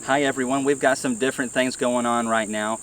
Hi everyone, we've got some different things going on right now.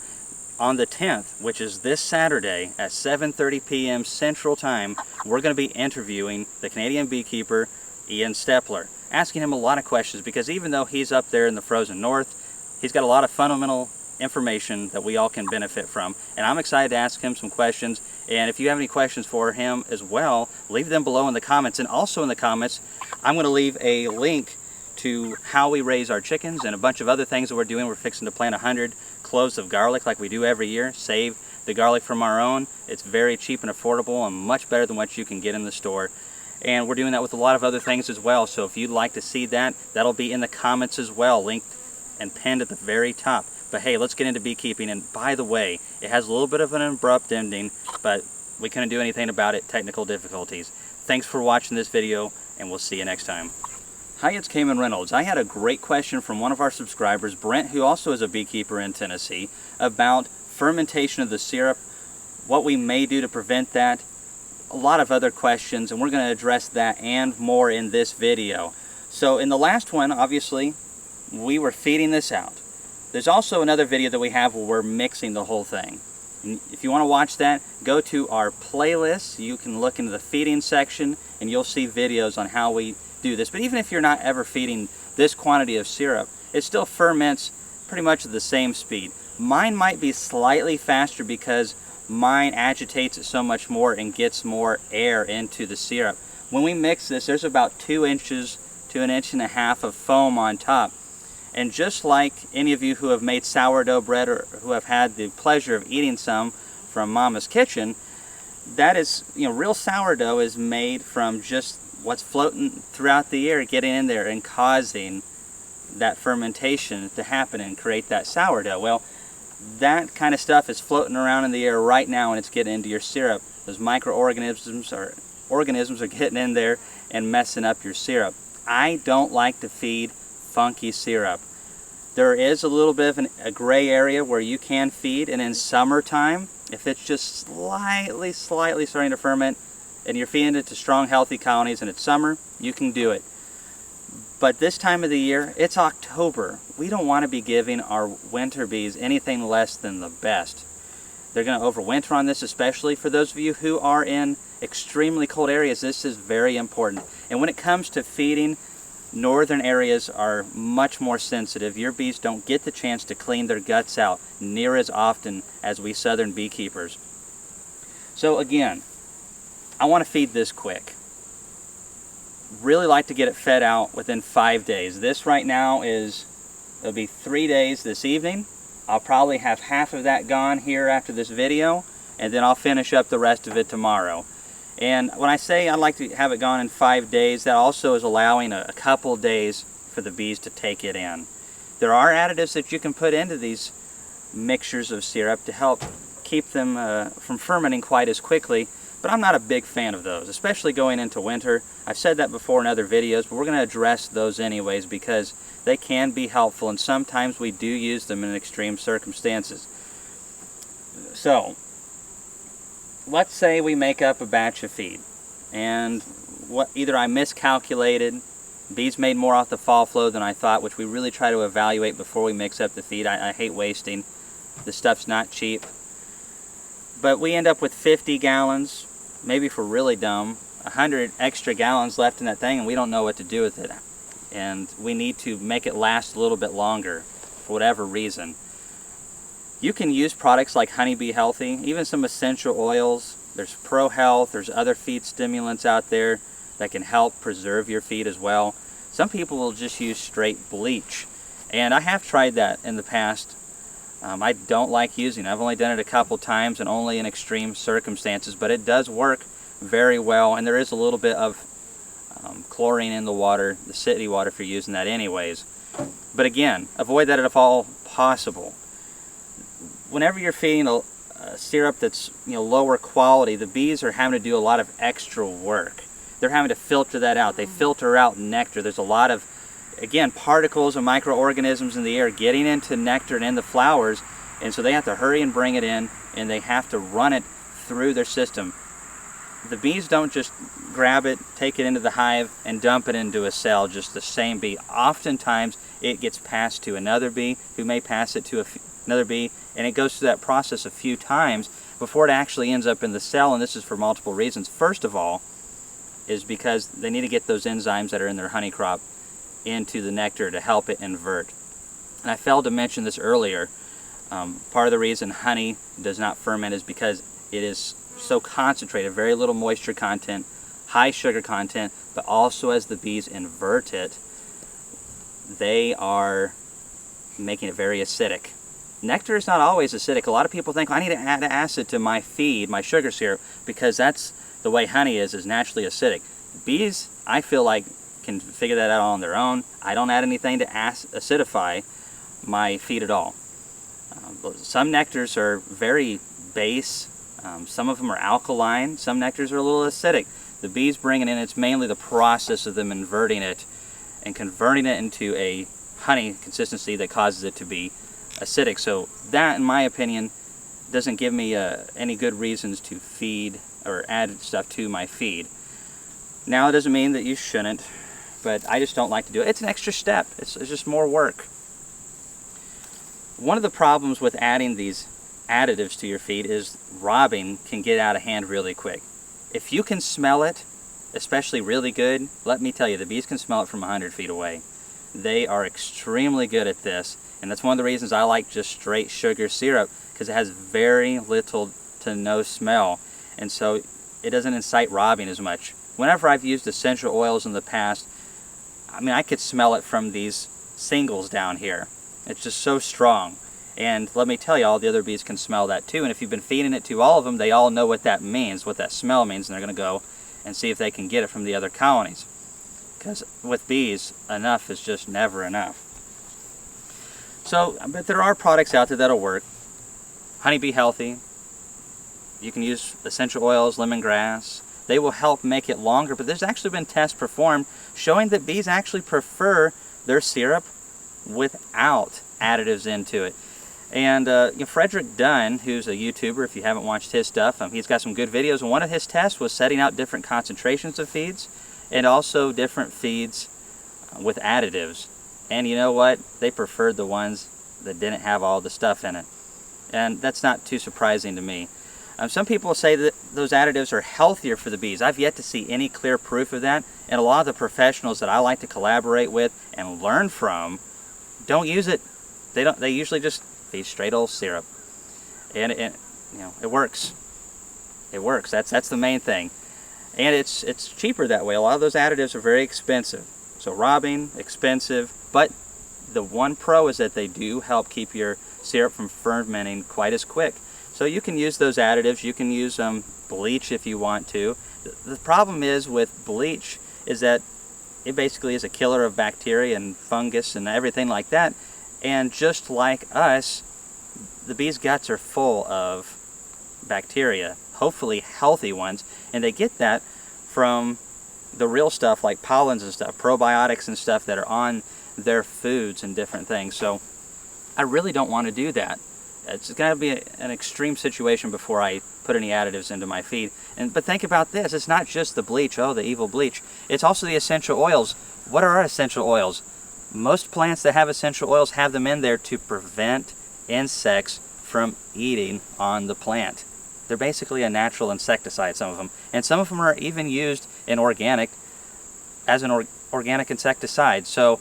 On the 10th, which is this Saturday at 7:30 p.m. Central Time, we're going to be interviewing the Canadian beekeeper Ian Stepler, asking him a lot of questions because even though he's up there in the frozen north, he's got a lot of fundamental information that we all can benefit from, and I'm excited to ask him some questions. And if you have any questions for him as well, leave them below in the comments. And also in the comments, I'm going to leave a link to how we raise our chickens and a bunch of other things that we're doing. We're fixing to plant 100 cloves of garlic like we do every year. Save the garlic from our own. It's very cheap and affordable and much better than what you can get in the store. And we're doing that with a lot of other things as well. So if you'd like to see that, that'll be in the comments as well, linked and pinned at the very top. But hey, let's get into beekeeping. And by the way, it has a little bit of an abrupt ending, but we couldn't do anything about it, technical difficulties. Thanks for watching this video, and we'll see you next time. Hi, it's Kamon Reynolds. I had a great question from one of our subscribers, Brent, who also is a beekeeper in Tennessee, about fermentation of the syrup, what we may do to prevent that, a lot of other questions, and we're going to address that and more in this video. So in the last one, obviously, we were feeding this out. There's also another video that we have where we're mixing the whole thing. And if you want to watch that, go to our playlist. You can look into the feeding section and you'll see videos on how we do this. But even if you're not ever feeding this quantity of syrup, it still ferments pretty much at the same speed. Mine might be slightly faster because mine agitates it so much more and gets more air into the syrup. When we mix this, there's about 2 inches to 1.5 inches of foam on top. And just like any of you who have made sourdough bread or who have had the pleasure of eating some from Mama's Kitchen, that is, real sourdough is made from just what's floating throughout the air, getting in there and causing that fermentation to happen and create that sourdough. Well, that kind of stuff is floating around in the air right now and it's getting into your syrup. Those microorganisms are getting in there and messing up your syrup. I don't like to feed funky syrup. There is a little bit of a gray area where you can feed, and in summertime, if it's just slightly starting to ferment and you're feeding it to strong, healthy colonies and it's summer, you can do it. But this time of the year, it's October. We don't want to be giving our winter bees anything less than the best. They're going to overwinter on this, especially for those of you who are in extremely cold areas. This is very important. And when it comes to feeding, northern areas are much more sensitive. Your bees don't get the chance to clean their guts out near as often as we southern beekeepers. So again, I want to feed this quick. Really like to get it fed out within 5 days. This right now it'll be 3 days this evening. I'll probably have half of that gone here after this video, and then I'll finish up the rest of it tomorrow. And when I say I'd like to have it gone in 5 days, that also is allowing a couple days for the bees to take it in. There are additives that you can put into these mixtures of syrup to help keep them from fermenting quite as quickly, but I'm not a big fan of those, especially going into winter. I've said that before in other videos, but we're going to address those anyways because they can be helpful, and sometimes we do use them in extreme circumstances. So, let's say we make up a batch of feed, and either I miscalculated, bees made more off the fall flow than I thought, which we really try to evaluate before we mix up the feed. I hate wasting. This stuff's not cheap. But we end up with 50 gallons, maybe if we're really dumb, 100 extra gallons left in that thing, and we don't know what to do with it. And we need to make it last a little bit longer for whatever reason. You can use products like Honeybee Healthy, even some essential oils. There's Pro Health, there's other feed stimulants out there that can help preserve your feed as well. Some people will just use straight bleach, and I have tried that in the past. I don't like using it. I've only done it a couple times and only in extreme circumstances, but it does work very well, and there is a little bit of chlorine in the water, the city water, if you're using that anyways. But again, avoid that if all possible. Whenever you're feeding a syrup that's lower quality, the bees are having to do a lot of extra work. They're having to filter that out. They filter out nectar. There's a lot of, again, particles and microorganisms in the air getting into nectar and in the flowers, and so they have to hurry and bring it in, and they have to run it through their system. The bees don't just grab it, take it into the hive, and dump it into a cell, just the same bee. Oftentimes, it gets passed to another bee, who may pass it to another bee, and it goes through that process a few times before it actually ends up in the cell. And this is for multiple reasons. First of all, is because they need to get those enzymes that are in their honey crop into the nectar to help it invert. And I failed to mention this earlier. Part of the reason honey does not ferment is because it is so concentrated, very little moisture content, high sugar content, but also as the bees invert it, they are making it very acidic. Nectar is not always acidic. A lot of people think, I need to add acid to my feed, my sugar syrup, because that's the way honey is naturally acidic. Bees, I feel like, can figure that out on their own. I don't add anything to acidify my feed at all. Some nectars are very base. Some of them are alkaline. Some nectars are a little acidic. The bees bring it in. It's mainly the process of them inverting it and converting it into a honey consistency that causes it to be acidic. So that, in my opinion, doesn't give me any good reasons to feed or add stuff to my feed. Now, it doesn't mean that you shouldn't, but I just don't like to do it. It's an extra step. It's just more work. One of the problems with adding these additives to your feed is robbing can get out of hand really quick. If you can smell it, especially really good, let me tell you, the bees can smell it from 100 feet away. They are extremely good at this, and that's one of the reasons I like just straight sugar syrup, because it has very little to no smell, and so it doesn't incite robbing as much. Whenever I've used essential oils in the past, I mean, I could smell it from these singles down here. It's just so strong. And let me tell you, all the other bees can smell that too. And if you've been feeding it to all of them, they all know what that means, what that smell means, and they're going to go and see if they can get it from the other colonies. Because with bees, enough is just never enough. So, but there are products out there that'll work. Honeybee Healthy. You can use essential oils, lemongrass. They will help make it longer, but there's actually been tests performed showing that bees actually prefer their syrup without additives into it. And Frederick Dunn, who's a YouTuber, if you haven't watched his stuff, he's got some good videos, and one of his tests was setting out different concentrations of feeds and also different feeds with additives. And you know what? They preferred the ones that didn't have all the stuff in it. And that's not too surprising to me. Some people say that those additives are healthier for the bees. I've yet to see any clear proof of that, and a lot of the professionals that I like to collaborate with and learn from don't use it. They usually just feed straight old syrup, and it works. It works. That's the main thing, and it's cheaper that way. A lot of those additives are very expensive, so robbing, expensive. But the one pro is that they do help keep your syrup from fermenting quite as quick. So you can use those additives. You can use bleach if you want to. The problem is with bleach is that it basically is a killer of bacteria and fungus and everything like that. And just like us, the bees' guts are full of bacteria, hopefully healthy ones, and they get that from the real stuff like pollens and stuff, probiotics and stuff that are on their foods and different things. So I really don't want to do that. It's going to be an extreme situation before I put any additives into my feed. But think about this. It's not just the bleach, the evil bleach. It's also the essential oils. What are our essential oils? Most plants that have essential oils have them in there to prevent insects from eating on the plant. They're basically a natural insecticide, some of them. And some of them are even used in organic as an organic insecticide. So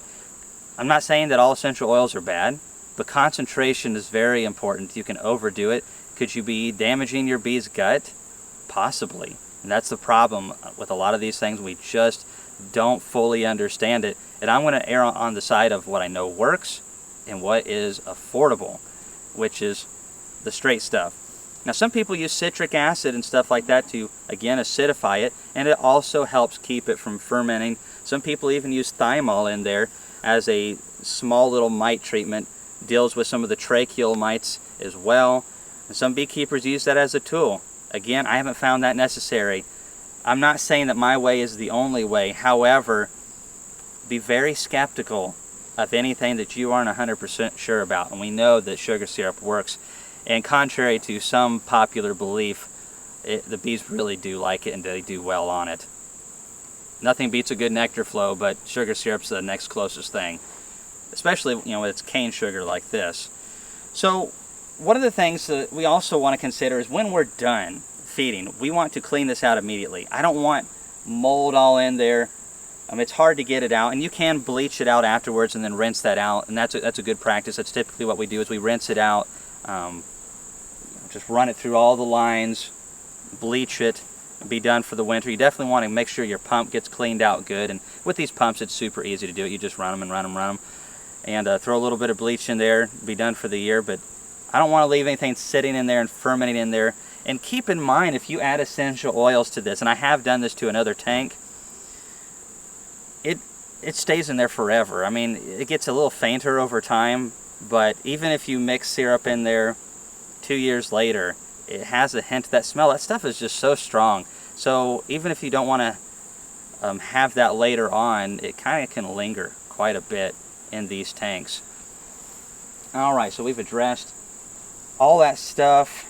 I'm not saying that all essential oils are bad, but concentration is very important. You can overdo it. Could you be damaging your bee's gut? Possibly. And that's the problem with a lot of these things. We just don't fully understand it. And I'm going to err on the side of what I know works and what is affordable, which is the straight stuff. Now, some people use citric acid and stuff like that to, again, acidify it, and it also helps keep it from fermenting. Some people even use thymol in there as a small little mite treatment. Deals with some of the tracheal mites as well. And some beekeepers use that as a tool. Again, I haven't found that necessary. I'm not saying that my way is the only way. However, be very skeptical of anything that you aren't 100% sure about. And we know that sugar syrup works. And contrary to some popular belief, the bees really do like it and they do well on it. Nothing beats a good nectar flow, but sugar syrup's the next closest thing. especially when it's cane sugar like this. So one of the things that we also want to consider is when we're done feeding, we want to clean this out immediately. I don't want mold all in there. It's hard to get it out, and you can bleach it out afterwards and then rinse that out, and that's a good practice. That's typically what we do, is we rinse it out, just run it through all the lines, bleach it, and be done for the winter. You definitely want to make sure your pump gets cleaned out good, and with these pumps it's super easy to do it. You just run them and run them, and throw a little bit of bleach in there, be done for the year. But I don't want to leave anything sitting in there and fermenting in there. And keep in mind, if you add essential oils to this, and I have done this to another tank, it stays in there forever. I mean, it gets a little fainter over time, but even if you mix syrup in there 2 years later, it has a hint of that smell. That stuff is just so strong. So even if you don't want to have that later on, it kind of can linger quite a bit in these tanks. Alright, so we've addressed all that stuff.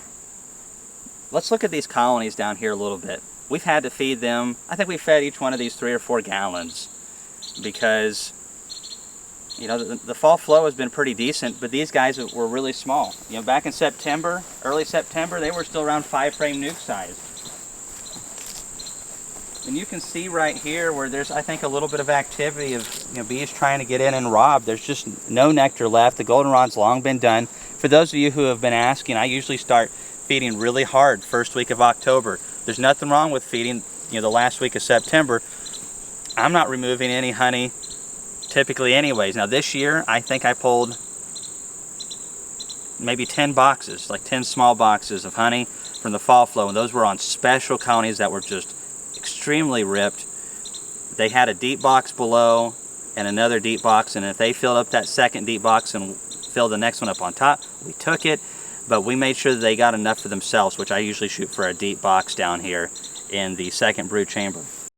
Let's look at these colonies down here a little bit. We've had to feed them, I think we fed each one of these 3 or 4 gallons, because the fall flow has been pretty decent, but these guys were really small. Back in September, early September, they were still around 5-frame nuke size. And you can see right here where there's, I think, a little bit of activity of bees trying to get in and rob. There's just no nectar left. The goldenrod's long been done. For those of you who have been asking, I usually start feeding really hard first week of October. There's nothing wrong with feeding the last week of September. I'm not removing any honey typically anyways. Now this year, I think I pulled maybe 10 boxes, like 10 small boxes of honey from the fall flow, and those were on special colonies that were just extremely ripped. They had a deep box below and another deep box, and if they filled up that second deep box and filled the next one up on top, we took it, but we made sure that they got enough for themselves, which I usually shoot for a deep box down here in the second brood chamber.